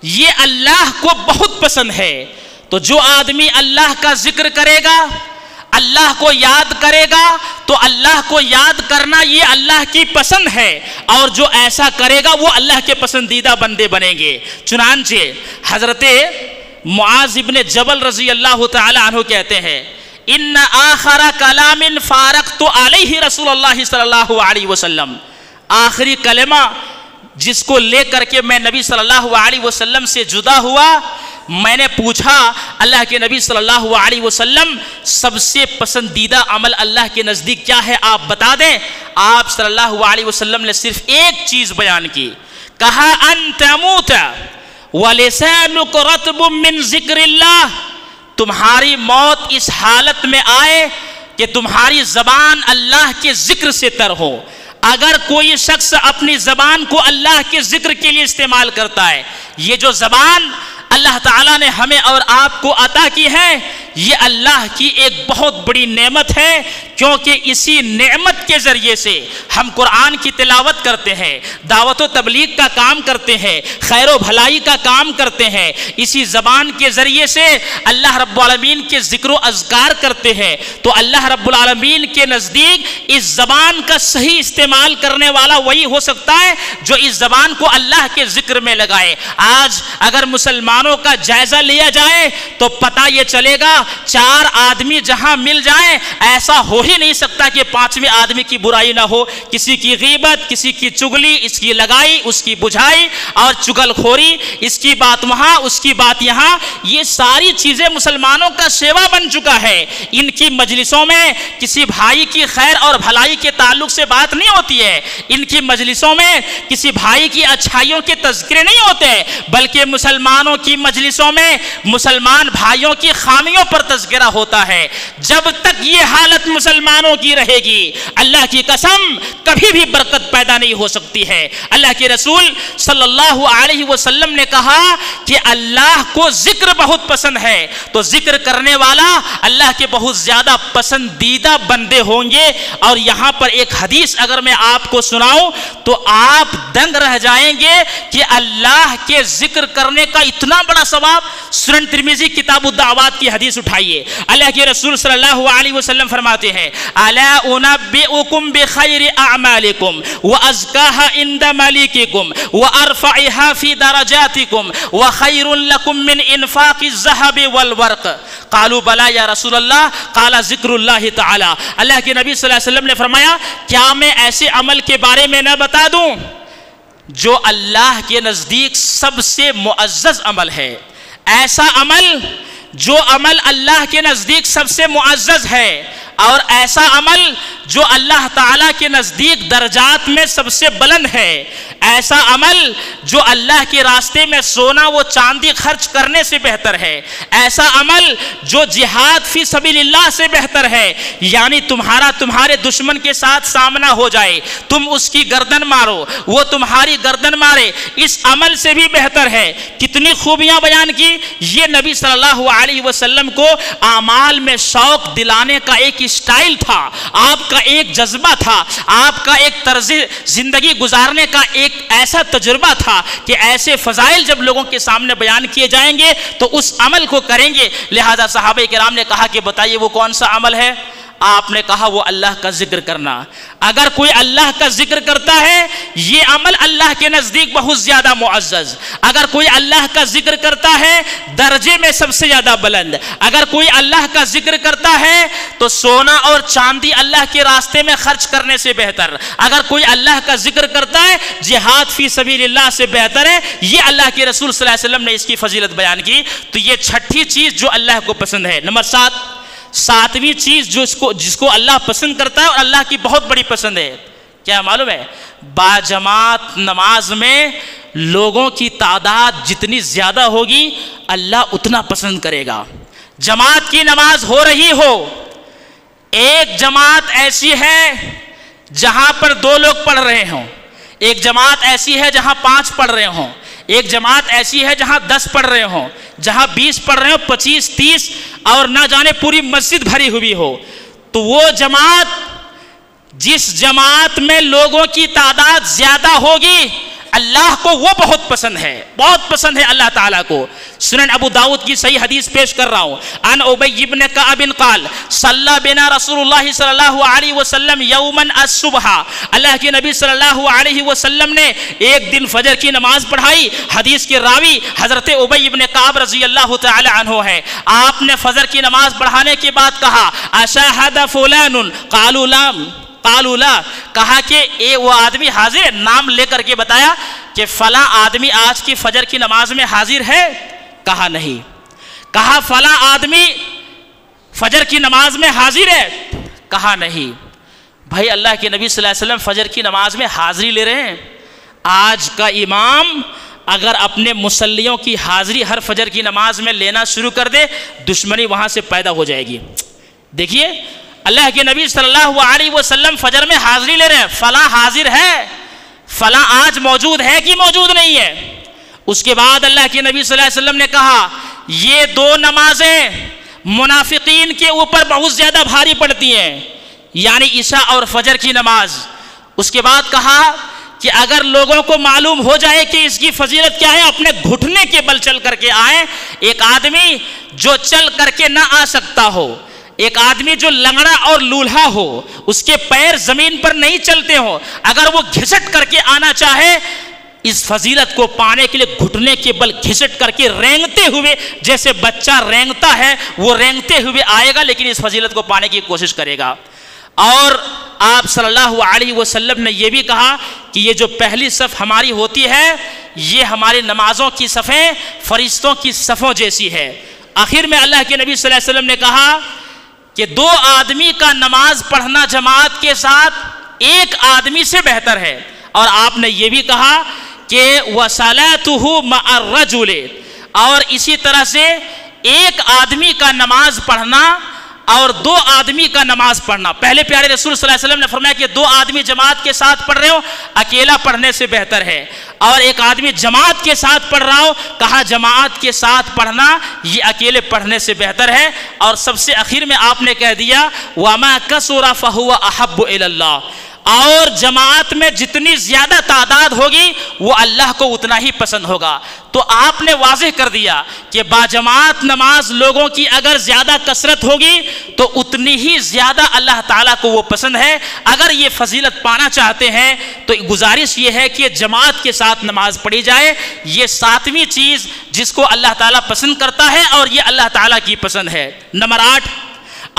Speaker 1: یہ اللہ کو بہت پسند ہے. تو جو آدمی اللہ کا ذکر کرے گا، اللہ کو یاد کرے گا، تو اللہ کو یاد کرنا یہ اللہ کی پسند ہے. اور جو ایسا کرے گا وہ اللہ کے پسندیدہ بندے بنیں گے. چنانچہ حضرت معاذ ابن جبل رضی اللہ تعالی عنہ کہتے ہیں ان آخر کلام فارقت علیہ رسول اللہ صلی اللہ علیہ وسلم، آخری کلمہ جس کو لے کر کے میں نبی صلی اللہ علیہ وسلم سے جدا ہوا، میں نے پوچھا اللہ کے نبی صلی اللہ علیہ وسلم سب سے پسندیدہ عمل اللہ کے نزدیک کیا ہے آپ بتا دیں. آپ صلی اللہ علیہ وسلم نے صرف ایک چیز بیان کی، کہا ان تموت ولسانک رطب من ذکر اللہ، تمہاری موت اس حالت میں آئے کہ تمہاری زبان اللہ کے ذکر سے تر ہو. اگر کوئی شخص اپنی زبان کو اللہ کے ذکر کے لیے استعمال کرتا ہے، یہ جو زبان اللہ تعالیٰ نے ہمیں اور آپ کو عطا کی ہے یہ اللہ کی ایک بہت بڑی نعمت ہے، کیونکہ اسی نعمت کے ذریعے سے ہم قرآن کی تلاوت کرتے ہیں، دعوت و تبلیغ کا کام کرتے ہیں، خیر و بھلائی کا کام کرتے ہیں. اسی زبان کے ذریعے سے اللہ رب العالمین کے ذکر و اذکار کرتے ہیں. تو اللہ رب العالمین کے نزدیک اس زبان کا صحیح استعمال کرنے والا وہی ہو سکتا ہے جو اس زبان کو اللہ کے ذکر میں لگائے. آج اگر مسلمانوں کا جائزہ لیا جائے تو پتہ یہ چلے گا 4 آدمی جہاں مل جائیں ایسا ہو ہی نہیں سکتا کہ 5ویں آدمی کی برائی نہ ہو. کسی کی غیبت، کسی کی چگلی، اس کی لگائی، اس کی بجھائی اور چگل خوری، اس کی بات وہاں، اس کی بات یہاں، یہ ساری چیزیں مسلمانوں کا شیوا بن چکا ہے. ان کی مجلسوں میں کسی بھائی کی خیر اور بھلائی کے تعلق سے بات نہیں ہوتی ہے. ان کی مجلسوں میں کسی بھائی کی اچھائیوں کے تذکرے نہیں ہوتے، بلکہ مسلمانوں کی مجلسوں میں مسلمان بھائیوں کی خامیوں پر تذکرہ ہوتا ہے. جب تک یہ حالت مسلمانوں کی رہے گی اللہ کی قسم کبھی بھی برکت پیدا نہیں ہو سکتی ہے. اللہ کے رسول صلی اللہ علیہ وسلم نے کہا کہ اللہ کو ذکر بہت پسند ہے، تو ذکر کرنے والا اللہ کے بہت زیادہ پسندیدہ بندے ہوں گے. اور یہاں پر ایک حدیث اگر میں آپ کو سناؤں تو آپ دنگ رہ جائیں گے کہ اللہ کے ذکر کرنے کا اتنا بڑا ثواب. سنن ترمذی کتاب الدعوات کی حدیث اٹھائیے، اللہ کے رسول صلی اللہ علیہ وسلم فرماتے ہیں الا انبئکم بخیر اعمالکم وازکاها عند ملککم وارفعها فی درجاتکم وخیر لکم من انفاق الذهب والورق. قالوا بلا یا رسول اللہ، قال ذکر اللہ تعالی. اللہ کے نبی صلی اللہ علیہ وسلم نے فرمایا کیا میں ایسے عمل کے بارے میں نہ بتا دوں جو اللہ کے نزدیک سب سے معزز عمل ہے. ایسا عمل جو عمل اللہ کے نزدیک سب سے معزز ہے، اور ایسا عمل جو اللہ تعالیٰ کے نزدیک درجات میں سب سے بلند ہے. ایسا عمل جو اللہ کے راستے میں سونا و چاندی خرچ کرنے سے بہتر ہے. ایسا عمل جو جہاد فی سبیل اللہ سے بہتر ہے، یعنی تمہارے دشمن کے ساتھ سامنا ہو جائے، تم اس کی گردن مارو، وہ تمہاری گردن مارے، اس عمل سے بھی بہتر ہے. کتنی خوبیاں بیان کی. یہ نبی صلی اللہ علیہ وسلم کو اعمال میں شوق دلانے کا ایک اسٹائل تھا، آپ کا ایک جذبہ تھا، آپ کا ایک طرز زندگی گزارنے کا ایک ایسا تجربہ تھا کہ ایسے فضائل جب لوگوں کے سامنے بیان کیے جائیں گے تو اس عمل کو کریں گے. لہذا صحابہ کرام نے کہا کہ بتائیے وہ کون سا عمل ہے؟ آپ نے کہا وہ اللہ کا ذکر کرنا. اگر کوئی اللہ کا ذکر کرتا ہے یہ عمل اللہ کے نزدیک بہت زیادہ معزز. اگر کوئی اللہ کا ذکر کرتا ہے درجے میں سب سے زیادہ بلند. اگر کوئی اللہ کا ذکر کرتا ہے تو سونا اور چاندی اللہ کے راستے میں خرچ کرنے سے بہتر. اگر کوئی اللہ کا ذکر کرتا ہے جہاد فی سبیل اللہ سے بہتر ہے. یہ اللہ کے رسول صلی اللہ علیہ وسلم نے اس کی فضیلت بیان کی. تو یہ چھٹی چیز جو اللہ کو پسند ہے. نمبر 7ویں چیز جس کو اللہ پسند کرتا ہے اور اللہ کی بہت بڑی پسند ہے، کیا معلوم ہے؟ باجماعت نماز میں لوگوں کی تعداد جتنی زیادہ ہوگی اللہ اتنا پسند کرے گا. جماعت کی نماز ہو رہی ہو، ایک جماعت ایسی ہے جہاں پر 2 لوگ پڑھ رہے ہوں، ایک جماعت ایسی ہے جہاں 5 پڑھ رہے ہوں، ایک جماعت ایسی ہے جہاں 10 پڑھ رہے ہوں، جہاں 20 پڑھ رہے ہوں، 25 30 اور نہ جانے پوری مسجد بھری ہوئی ہو، تو وہ جماعت، جس جماعت میں لوگوں کی تعداد زیادہ ہوگی، اللہ کو وہ بہت پسند ہے، بہت پسند ہے اللہ تعالیٰ کو۔ سنن ابو داؤد کی صحیح حدیث پیش کر رہا ہوں، عن ابی بن کعب قال صلی بنا رسول اللہ صلی اللہ علیہ وسلم یوما الصبح، اللہ کے نبی صلی اللہ علیہ وسلم نے ایک دن فجر کی نماز پڑھائی۔ حدیث کے راوی حضرت ابی بن کعب رضی اللہ تعالی عنہ ہے۔ آپ نے فجر کی نماز پڑھانے کے بعد کہا اشہد فلان، قالوا لام، قالوا لا، کہا کہ وہ آدمی حاضر ہے؟ نام لے کر کے بتایا کہ فلاں آدمی آج کی فجر کی نماز میں حاضر ہے؟ کہا نہیں۔ کہا فلاں آدمی فجر کی نماز میں حاضر ہے؟ کہا نہیں۔ بھائی اللہ کے نبی صلی اللہ علیہ وسلم فجر کی نماز میں حاضری لے رہے ہیں۔ آج کا امام اگر اپنے مصلیوں کی حاضری ہر فجر کی نماز میں لینا شروع کر دے، دشمنی وہاں سے پیدا ہو جائے گی۔ دیکھیے اللہ کے نبی صلی اللہ علیہ وسلم فجر میں حاضری لے رہے ہیں، فلاں حاضر ہے، فلاں آج موجود ہے کہ موجود نہیں ہے۔ اس کے بعد اللہ کے نبی صلی اللہ علیہ وسلم نے کہا یہ 2 نمازیں منافقین کے اوپر بہت زیادہ بھاری پڑتی ہیں، یعنی عشاء اور فجر کی نماز۔ اس کے بعد کہا کہ اگر لوگوں کو معلوم ہو جائے کہ اس کی فضیلت کیا ہے، اپنے گھٹنے کے بل چل کر کے آئیں۔ ایک آدمی جو چل کر کے نہ آ سکتا ہو، ایک آدمی جو لنگڑا اور لولہا ہو، اس کے پیر زمین پر نہیں چلتے ہو، اگر وہ گھسٹ کر کے آنا چاہے، اس فضیلت کو پانے کے لیے گھٹنے کے بل گھسٹ کر کے رینگتے ہوئے، جیسے بچہ رینگتا ہے وہ رینگتے ہوئے آئے گا، لیکن اس فضیلت کو پانے کی کوشش کرے گا۔ اور آپ صلی اللہ علیہ وسلم نے یہ بھی کہا کہ یہ جو پہلی صف ہماری ہوتی ہے، یہ ہماری نمازوں کی صفیں فرشتوں کی صفوں جیسی ہے۔ آخر میں اللہ کے نبی صلی اللہ علیہ وسلم نے کہا کہ 2 آدمی کا نماز پڑھنا جماعت کے ساتھ 1 آدمی سے بہتر ہے۔ اور آپ نے یہ بھی کہا کہ وَصَلَاتُهُ مَعَ الرَّجُلِ، اور اسی طرح سے 1 آدمی کا نماز پڑھنا اور 2 آدمی کا نماز پڑھنا، پہلے پیارے رسول صلی اللہ علیہ وسلم نے فرمایا کہ 2 آدمی جماعت کے ساتھ پڑھ رہے ہو، اکیلا پڑھنے سے بہتر ہے، اور 1 آدمی جماعت کے ساتھ پڑھ رہا ہو، کہا جماعت کے ساتھ پڑھنا یہ اکیلے پڑھنے سے بہتر ہے۔ اور سب سے آخر میں آپ نے کہہ دیا وَمَا كَثُرَ فَهُوَ أَحَبُّ إِلَى اللَّهِ، اور جماعت میں جتنی زیادہ تعداد ہوگی وہ اللہ کو اتنا ہی پسند ہوگا۔ تو آپ نے واضح کر دیا کہ باجماعت نماز لوگوں کی اگر زیادہ کثرت ہوگی تو اتنی ہی زیادہ اللہ تعالیٰ کو وہ پسند ہے۔ اگر یہ فضیلت پانا چاہتے ہیں تو گزارش یہ ہے کہ جماعت کے ساتھ نماز پڑھی جائے۔ یہ 7ویں چیز جس کو اللہ تعالیٰ پسند کرتا ہے اور یہ اللہ تعالیٰ کی پسند ہے۔ نمبر 8،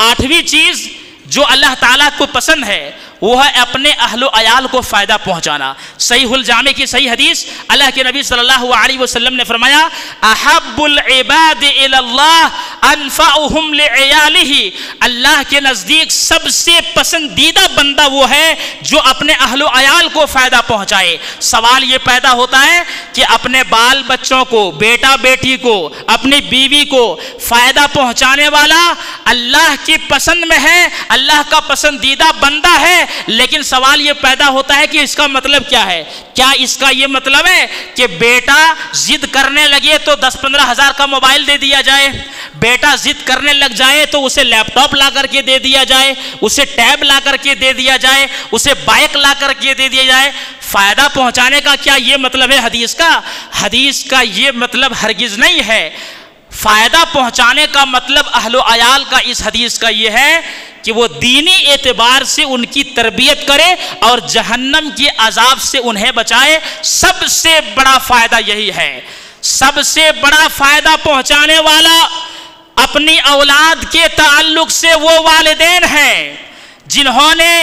Speaker 1: 8ویں چیز جو اللہ تعالیٰ کو پسند ہے وہ ہے اپنے اہل و عیال کو فائدہ پہنچانا۔ صحیح الجامع کی صحیح حدیث، اللہ کے نبی صلی اللہ علیہ وسلم نے فرمایا احب العباد الی اللہ انفعهم لعیالہ، اللہ کے نزدیک سب سے پسندیدہ بندہ وہ ہے جو اپنے اہل و عیال کو فائدہ پہنچائے۔ سوال یہ پیدا ہوتا ہے کہ اپنے بال بچوں کو، بیٹا بیٹی کو، اپنی بیوی کو فائدہ پہنچانے والا اللہ کی پسند میں ہے، اللہ کا پسندیدہ بندہ ہے، لیکن سوال یہ پیدا ہوتا ہے کہ اس کا مطلب کیا ہے؟ کیا اس کا یہ مطلب ہے کہ بیٹا ضد کرنے لگے تو 10-15 ہزار کا موبائل دے دیا جائے، بیٹا ضد کرنے لگ جائے تو اسے لیپ ٹاپ لا کر کے دے دیا جائے، اسے ٹیب لا کر کے دے دیا جائے، اسے بائک لا کر کے دے دیا جائے؟ فائدہ پہنچانے کا کیا یہ مطلب ہے حدیث کا؟ حدیث کا یہ مطلب ہرگز نہیں ہے۔ فائدہ پہنچانے کا مطلب اہل و عیال کا اس حدیث کا یہ ہے کہ وہ دینی اعتبار سے ان کی تربیت کرے اور جہنم کے عذاب سے انہیں بچائے۔ سب سے بڑا فائدہ یہی ہے۔ سب سے بڑا فائدہ پہنچانے والا اپنی اولاد کے تعلق سے وہ والدین ہیں جنہوں نے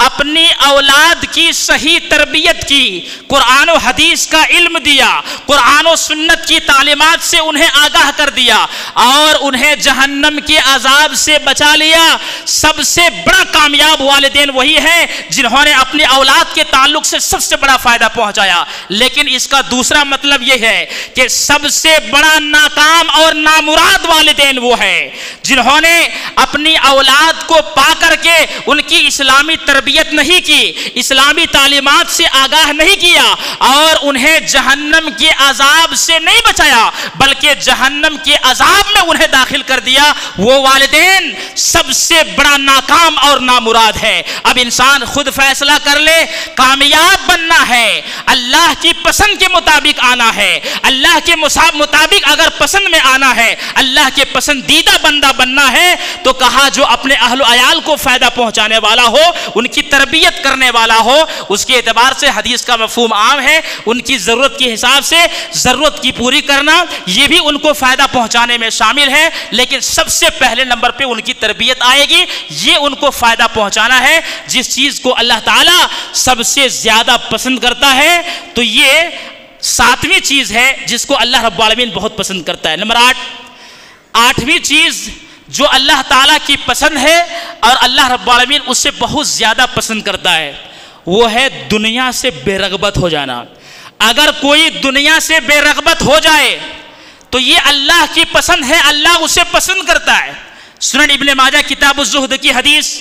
Speaker 1: اپنی اولاد کی صحیح تربیت کی، قرآن و حدیث کا علم دیا، قرآن و سنت کی تعلیمات سے انہیں آگاہ کر دیا اور انہیں جہنم کے عذاب سے بچا لیا۔ سب سے بڑا کامیاب والدین وہی ہیں جنہوں نے اپنی اولاد کے تعلق سے سب سے بڑا فائدہ پہنچایا۔ لیکن اس کا دوسرا مطلب یہ ہے کہ سب سے بڑا ناکام اور نامراد والدین وہ ہیں جنہوں نے اپنی اولاد کو پا کر کے ان کی اسلامی تربیت تربیت نہیں کی، اسلامی تعلیمات سے آگاہ نہیں کیا اور انہیں جہنم کے عذاب سے نہیں بچایا بلکہ جہنم کے عذاب میں انہیں داخل کر دیا، وہ والدین سب سے بڑا ناکام اور نامراد ہے۔ اب انسان خود فیصلہ کر لے، کامیاب بننا ہے، اللہ کی پسند کے مطابق آنا ہے، اللہ کے مطابق اگر پسند میں آنا ہے، اللہ کے پسندیدہ بندہ بننا ہے، تو کہا جو اپنے اہل و عیال کو فائدہ پہنچانے والا ہو، ان کی تربیت کرنے والا ہو، اس کے اعتبار سے حدیث کا مفہوم عام ہے، ان کی ضرورت کے حساب سے ضرورت کی پوری کرنا یہ بھی ان کو فائدہ پہنچانے میں شامل ہے، لیکن سب سے پہلے نمبر پہ ان کی تربیت آئے گی، یہ ان کو فائدہ پہنچانا ہے۔ جس چیز کو اللہ تعالیٰ سب سے زیادہ پسند کرتا ہے تو یہ 7ویں چیز ہے جس کو اللہ رب العالمین بہت پسند کرتا ہے۔ نمبر 8ویں چیز جو اللہ تعالیٰ کی پسند ہے اور اللہ رب العالمین اس سے بہت زیادہ پسند کرتا ہے، وہ ہے دنیا سے بے رغبت ہو جانا۔ اگر کوئی دنیا سے بے رغبت ہو جائے تو یہ اللہ کی پسند ہے، اللہ اسے پسند کرتا ہے۔ سنن ابن ماجہ کتاب الزہد کی حدیث،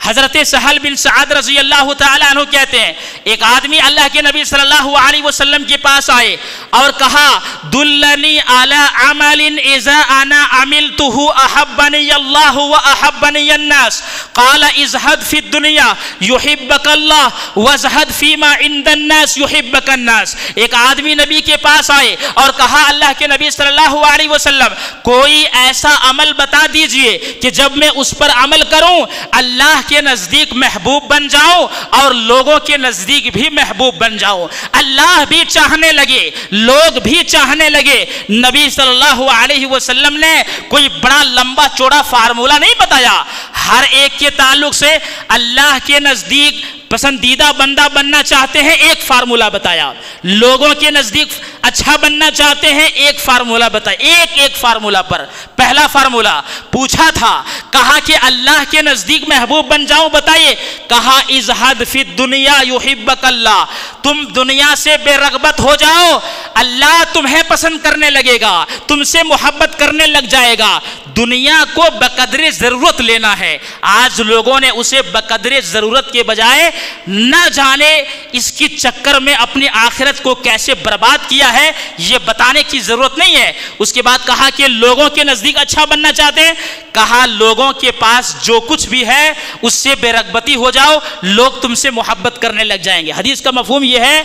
Speaker 1: حضرت سہل بن سعد رضی اللہ تعالیٰ عنہ کہتے ہیں ایک آدمی اللہ کے نبی صلی اللہ علیہ وسلم کے پاس آئے اور کہا دلنی علی عمل اذا انا عملته احبنی اللہ واحبنی الناس قال ازہد فی الدنیا یحبک اللہ وازہد فیما عند الناس یحبک الناس۔ ایک آدمی نبی کے پاس آئے اور کہا اللہ کے نبی صلی اللہ علیہ وسلم کوئی ایسا عمل بتا دیجئے کہ جب میں اس پر عمل کروں اللہ کے نزدیک محبوب بن جاؤ اور لوگوں کے نزدیک بھی محبوب بن جاؤ، اللہ بھی چاہنے لگے، لوگ بھی چاہنے لگے۔ نبی صلی اللہ علیہ وسلم نے کوئی بڑا لمبا چوڑا فارمولہ نہیں بتایا، ہر ایک کے تعلق سے اللہ کے نزدیک پسندیدہ بندہ بننا چاہتے ہیں ایک فارمولہ بتایا، لوگوں کے نزدیک اچھا بننا چاہتے ہیں ایک فارمولہ بتایا، ایک فارمولہ پر۔ پہلا فارمولہ پوچھا تھا، کہا کہ اللہ کے نزدیک محبوب بن جاؤ، بتائیے، کہا ازہد فی الدنیا یحبک اللہ، تم دنیا سے بے رغبت ہو جاؤ، اللہ تمہیں پسند کرنے لگے گا، تم سے محبت کرنے لگ جائے گا۔ دنیا کو بقدر ضرورت لینا ہے، آج لوگوں نے اسے بقدر ضرورت کے بجائے نہ جانے اس کی چکر میں اپنی آخرت کو کیسے برباد کیا ہے یہ بتانے کی ضرورت نہیں ہے۔ اس کے بعد کہا کہ لوگوں کے نزدیک اچھا بننا چاہتے ہیں، کہا لوگوں کے پاس جو کچھ بھی ہے اس سے بے رغبتی ہو جاؤ، لوگ تم سے محبت کرنے لگ جائیں گے۔ حدیث کا مفہوم یہ ہے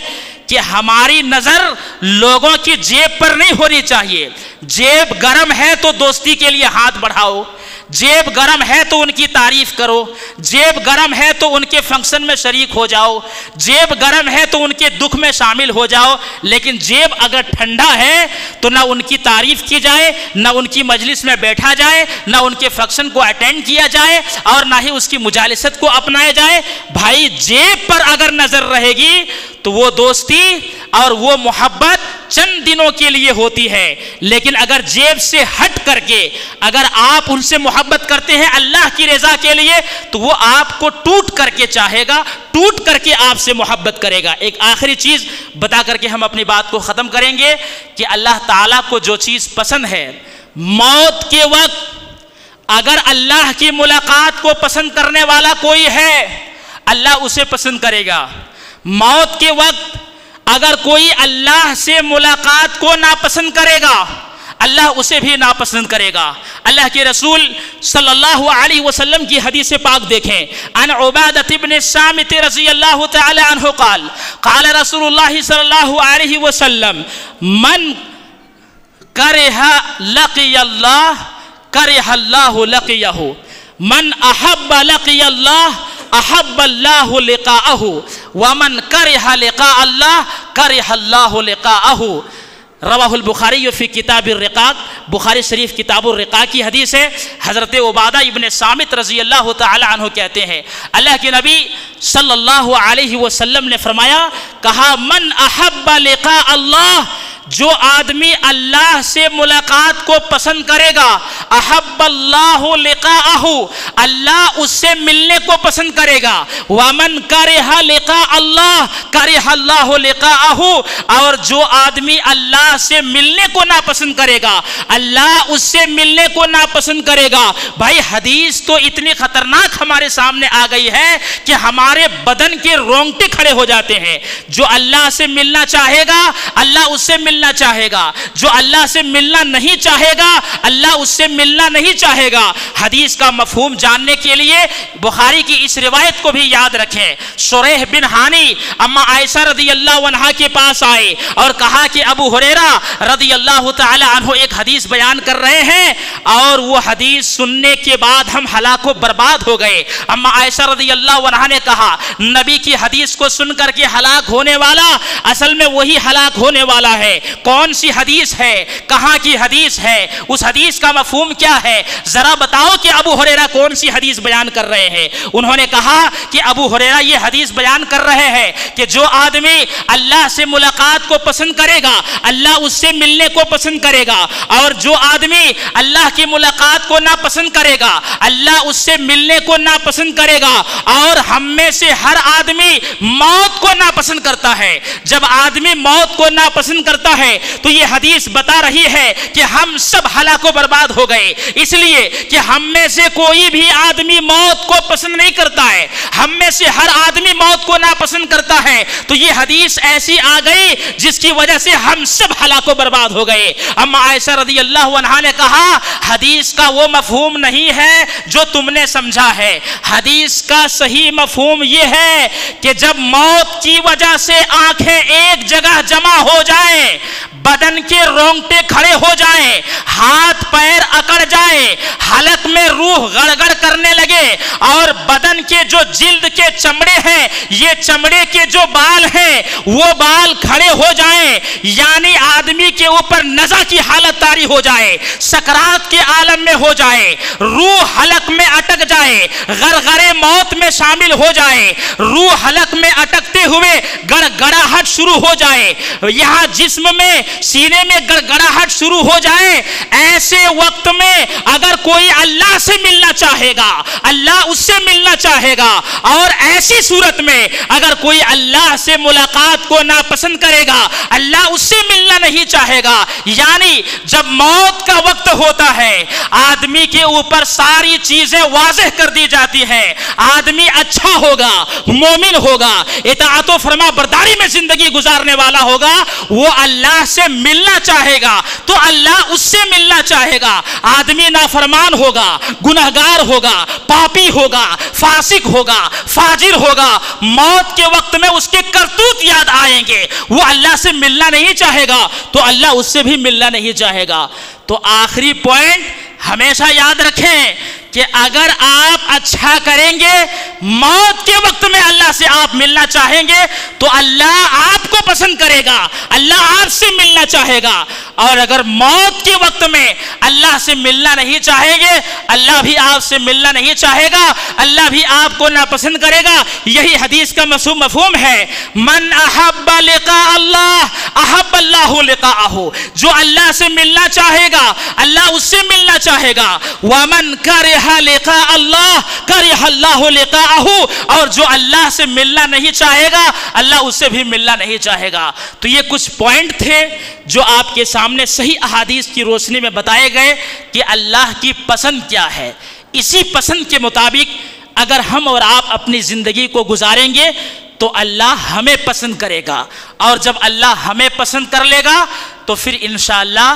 Speaker 1: کہ ہماری نظر لوگوں کی جیب پر نہیں ہونی چاہیے، جیب گرم ہے تو دوستی کے لیے ہاتھ بڑھاؤ، جیب گرم ہے تو ان کی تعریف کرو، جیب گرم ہے تو ان کے فنکشن میں شریک ہو جاؤ، جیب گرم ہے تو ان کے دکھ میں شامل ہو جاؤ، لیکن جیب اگر ٹھنڈا ہے تو نہ ان کی تعریف کی جائے، نہ ان کی مجلس میں بیٹھا جائے، نہ ان کے فنکشن کو اٹینڈ کیا جائے اور نہ ہی اس کی مجالست کو اپنایا جائے۔ بھائی جیب پر اگر نظر رہے گی تو وہ دوستی اور وہ محبت چند دنوں کے لیے ہوتی ہے، لیکن اگر جیب سے ہٹ کر کے اگر آپ ان سے محبت کرتے ہیں اللہ کی رضا کے لیے تو وہ آپ کو ٹوٹ کر کے چاہے گا، ٹوٹ کر کے آپ سے محبت کرے گا۔ ایک آخری چیز بتا کر کے ہم اپنی بات کو ختم کریں گے کہ اللہ تعالیٰ کو جو چیز پسند ہے، موت کے وقت اگر اللہ کی ملاقات کو پسند کرنے والا کوئی ہے اللہ اسے پسند کرے گا، موت کے وقت اگر کوئی اللہ سے ملاقات کو ناپسند کرے گا اللہ اسے بھی ناپسند کرے گا۔ اللہ کے رسول صلی اللہ علیہ وسلم کی حدیث پاک دیکھیں، عن عبادۃ بن الصامت رضی اللہ تعالی عنہ قال قال رسول اللہ صلی اللہ علیہ وسلم من کرہ لقی اللہ کرہ اللہ لقیہ، من احب لقی اللہ احب اللہ لقاءہ ومن کرہ لقاء اللہ کرہ اللہ لقاءہ۔ رواہ البخاری فی کتاب الرقاق، بخاری شریف کتاب الرقاق کی حدیث ہے۔ حضرت عبادہ ابن صامت رضی اللہ تعالی عنہ کہتے ہیں اللہ کے نبی صلی اللہ علیہ وسلم نے فرمایا، کہا من احب لقاء اللہ، جو آدمی اللہ سے ملاقات کو پسند کرے گا احب اللہ لقاءہ، اللہ اس سے ملنے کو پسند کرے گا، ومن کرہ لقاء اللہ کرہ اللہ لقاءہ، اور جو آدمی اللہ سے ملنے کو ناپسند کرے گا اللہ اس سے ملنے کو ناپسند کرے گا۔ بھائی حدیث تو اتنی خطرناک ہمارے سامنے آ گئی ہے کہ ہمارے بدن کے رونگٹے کھڑے ہو جاتے ہیں۔ جو اللہ سے ملنا چاہے گا اللہ اس سے ملنا چاہے گا، جو اللہ سے ملنا نہیں چاہے گا اللہ اس سے ملنا نہیں چاہے گا۔ حدیث کا مفہوم جاننے کے لیے بخاری کی اس روایت کو بھی یاد رکھیں۔ شریح بن ہانی اما عائشہ رضی اللہ عنہا کے پاس آئے اور کہا کہ ابو ہریرہ رضی اللہ تعالی عنہ ایک حدیث بیان کر رہے ہیں اور وہ حدیث سننے کے بعد ہم ہلاک و برباد ہو گئے۔ اما عائشہ رضی اللہ عنہا نے کہا نبی کی حدیث کو سن کر کے ہلاک ہونے والا اصل میں وہی ہلاک ہونے والا ہے۔ کون سی حدیث ہے، کہاں کی حدیث ہے، اس حدیث کا مفہوم کیا ہے، ذرا بتاؤ کہ ابو ہریرہ کون سی حدیث بیان کر رہے ہیں۔ انہوں نے کہا کہ ابو ہریرہ یہ حدیث بیان کر رہے ہیں کہ جو آدمی اللہ سے ملاقات کو پسند کرے گا اللہ اس سے ملنے کو پسند کرے گا، اور جو آدمی اللہ کی ملاقات کو ناپسند کرے گا اللہ اس سے ملنے کو ناپسند کرے گا۔ اور ہم میں سے ہر آدمی موت کو ناپسند کرتا ہے۔ جب آدمی موت کو ناپسند کرتا ہے تو یہ حدیث بتا رہی ہے کہ ہم سب ہلاک و برباد ہو گئے، اس لیے کہ ہم میں سے کوئی بھی آدمی موت کو پسند نہیں کرتا ہے، ہم میں سے ہر آدمی موت کو ناپسند کرتا ہے۔ تو یہ حدیث ایسی آ گئی جس کی وجہ سے ہم سب ہلاک و برباد ہو گئے۔ اما عائشہ رضی اللہ عنہا نے کہا حدیث کا وہ مفہوم نہیں ہے جو تم نے سمجھا ہے، حدیث کا صحیح مفہوم یہ ہے کہ جب موت کی وجہ سے آنکھیں ایک جگہ جمع ہو جائیں، بدن کے رونگٹے کھڑے ہو جائیں، ہاتھ پیر اکڑ جائیں، حلق میں روح گڑگڑ کرنے لگے، اور بدن کے جو جلد کے چمڑے ہیں یہ چمڑے کے جو بال ہیں وہ بال کھڑے ہو جائیں، یعنی آدمی کے اوپر نزع کی حالت طاری ہو جائے، سکرات کے عالم میں ہو جائے، روح حلق میں اٹک جائے، غرغرے موت میں شامل ہو جائے، روح حلق میں اٹکتے ہوئے گڑگڑاہٹ شروع ہو جائے، یہاں جسم میں سینے میں گڑگڑاہٹ شروع ہو جائے، ایسے وقت میں اگر کوئی اللہ سے ملنا چاہے گا اللہ اس سے ملنا چاہے گا، اور ایسی صورت میں اگر کوئی اللہ سے ملاقات کو ناپسند کرے گا اللہ اس سے ملنا نہیں چاہے گا، یعنی جب موت کا وقت ہوتا ہے آدمی کے اوپر ساری چیزیں واضح کر دی جاتی ہیں، آدمی اچھا ہوگا، مومن ہوگا، اطاعت و فرما برداری میں زندگی گزارنے والا ہوگا، وہ اللہ سے ملنا چاہے گا تو اللہ اس سے ملنا چاہے گا۔ آدمی نافرمان ہوگا، گنہگار ہوگا، پاپی ہوگا، فاسق ہوگا، فاجر ہوگا، موت کے وقت میں اس کے کرتوت یاد آئیں گے، وہ اللہ سے ملنا نہیں چاہے گا تو اللہ اس سے بھی ملنا نہیں چاہے گا۔ تو آخری پوائنٹ ہمیشہ یاد رکھیں کہ اگر آپ اچھا کریں گے موت کے وقت میں اللہ سے آپ ملنا چاہیں گے تو اللہ آپ کو پسند کرے گا، اللہ آپ سے ملنا چاہے گا، اور اگر موت کے وقت میں اللہ سے ملنا نہیں چاہیں گے اللہ بھی آپ سے ملنا نہیں چاہے گا، اللہ بھی آپ کو ناپسند کرے گا۔ یہی حدیث کا مفہوم ہے، من احب لقاء اللہ احب اللہ لقاءہ، جو اللہ سے ملنا چاہے گا اللہ اس سے ملنا چاہے گا، ومن کرہ لقاء اللہ کرہ اللہ لقاءہ، اور جو اللہ سے ملنا نہیں چاہے گا اللہ اس سے بھی ملنا نہیں چاہے گا۔ تو یہ کچھ پوائنٹ تھے جو آپ کے سامنے صحیح احادیث کی روشنی میں بتائے گئے کہ اللہ کی پسند کیا ہے۔ اسی پسند کے مطابق اگر ہم اور آپ اپنی زندگی کو گزاریں گے تو اللہ ہمیں پسند کرے گا، اور جب اللہ ہمیں پسند کر لے گا تو پھر انشاءاللہ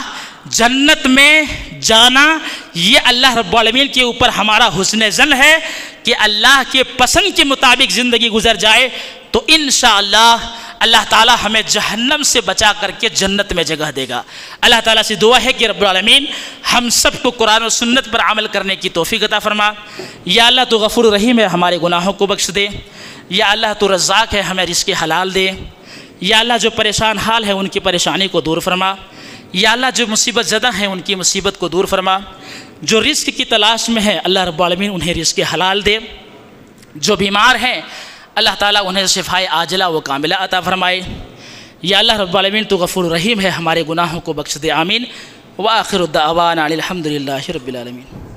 Speaker 1: جنت میں جانا یہ اللہ رب العالمین کے اوپر ہمارا حسن ظن ہے کہ اللہ کے پسند کے مطابق زندگی گزر جائے تو انشاءاللہ اللہ تعالی ہمیں جہنم سے بچا کر کے جنت میں جگہ دے گا۔ اللہ تعالیٰ سے دعا ہے کہ رب العالمین ہم سب کو قرآن و سنت پر عمل کرنے کی توفیق عطا فرما۔ یا اللہ تو غفور رحیم ہے، ہمارے گناہوں کو بخش دے۔ یا اللہ تو رزاق ہے، ہمیں رزق حلال دے۔ یا اللہ جو پریشان حال ہے ان کی پریشانی کو دور فرما۔ یا اللہ جو مصیبت زدہ ہیں ان کی مصیبت کو دور فرما۔ جو رزق کی تلاش میں ہے اللہ رب العالمین انہیں رزق حلال دے۔ جو بیمار ہیں اللہ تعالیٰ انہیں شفائے عاجلہ و کاملہ عطا فرمائے۔ یا اللہ رب العالمین تو غفور رحیم ہے، ہمارے گناہوں کو بخش دے، آمین۔ وآخر الدعوانا الحمدللہ رب العالمین۔